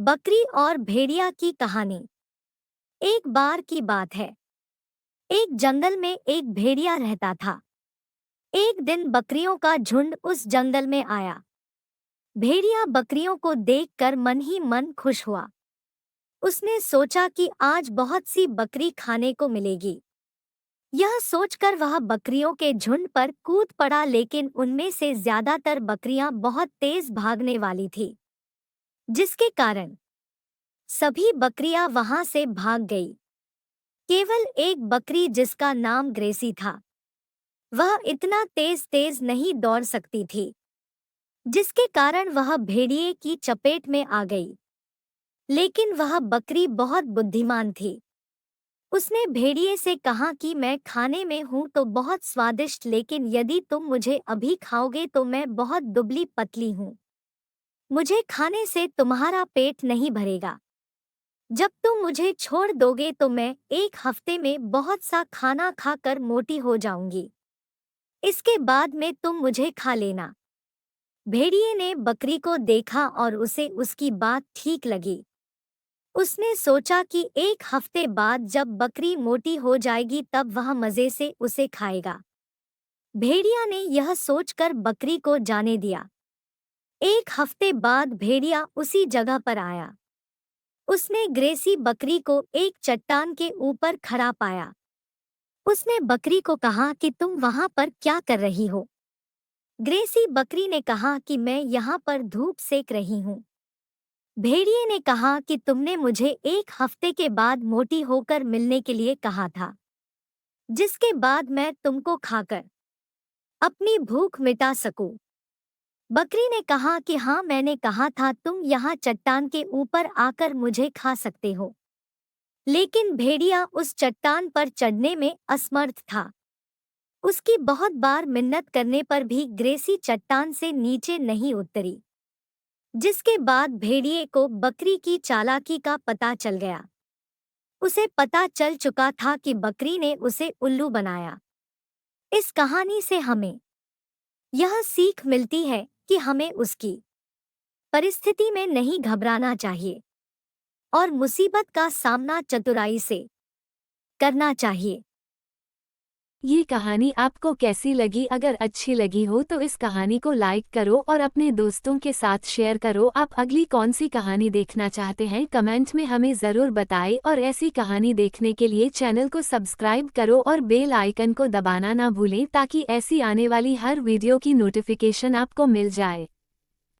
बकरी और भेड़िया की कहानी। एक बार की बात है। एक जंगल में एक भेड़िया रहता था। एक दिन बकरियों का झुंड उस जंगल में आया। भेड़िया बकरियों को देखकर मन ही मन खुश हुआ। उसने सोचा कि आज बहुत सी बकरी खाने को मिलेगी। यह सोचकर वह बकरियों के झुंड पर कूद पड़ा, लेकिन उनमें से ज्यादातर बकरियां बहुत तेज भागने वाली थी, जिसके कारण सभी बकरियां वहां से भाग गई। केवल एक बकरी, जिसका नाम ग्रेसी था, वह इतना तेज तेज नहीं दौड़ सकती थी, जिसके कारण वह भेड़िए की चपेट में आ गई। लेकिन वह बकरी बहुत बुद्धिमान थी। उसने भेड़िए से कहा कि मैं खाने में हूं तो बहुत स्वादिष्ट, लेकिन यदि तुम मुझे अभी खाओगे तो मैं बहुत दुबली पतली हूं। मुझे खाने से तुम्हारा पेट नहीं भरेगा। जब तुम मुझे छोड़ दोगे तो मैं एक हफ्ते में बहुत सा खाना खाकर मोटी हो जाऊंगी। इसके बाद में तुम मुझे खा लेना। भेड़िए ने बकरी को देखा और उसे उसकी बात ठीक लगी। उसने सोचा कि एक हफ्ते बाद जब बकरी मोटी हो जाएगी तब वह मजे से उसे खाएगा। भेड़िया ने यह सोचकर बकरी को जाने दिया। एक हफ्ते बाद भेड़िया उसी जगह पर आया। उसने ग्रेसी बकरी को एक चट्टान के ऊपर खड़ा पाया। उसने बकरी को कहा कि तुम वहां पर क्या कर रही हो? ग्रेसी बकरी ने कहा कि मैं यहाँ पर धूप सेक रही हूँ। भेड़िए ने कहा कि तुमने मुझे एक हफ्ते के बाद मोटी होकर मिलने के लिए कहा था, जिसके बाद मैं तुमको खाकर अपनी भूख मिटा सकूं। बकरी ने कहा कि हाँ, मैंने कहा था तुम यहाँ चट्टान के ऊपर आकर मुझे खा सकते हो। लेकिन भेड़िया उस चट्टान पर चढ़ने में असमर्थ था। उसकी बहुत बार मिन्नत करने पर भी ग्रेसी चट्टान से नीचे नहीं उतरी, जिसके बाद भेड़िए को बकरी की चालाकी का पता चल गया। उसे पता चल चुका था कि बकरी ने उसे उल्लू बनाया। इस कहानी से हमें यह सीख मिलती है कि हमें उसकी परिस्थिति में नहीं घबराना चाहिए और मुसीबत का सामना चतुराई से करना चाहिए। ये कहानी आपको कैसी लगी? अगर अच्छी लगी हो तो इस कहानी को लाइक करो और अपने दोस्तों के साथ शेयर करो। आप अगली कौन सी कहानी देखना चाहते हैं कमेंट में हमें ज़रूर बताएं, और ऐसी कहानी देखने के लिए चैनल को सब्सक्राइब करो और बेल आइकन को दबाना ना भूलें, ताकि ऐसी आने वाली हर वीडियो की नोटिफिकेशन आपको मिल जाए।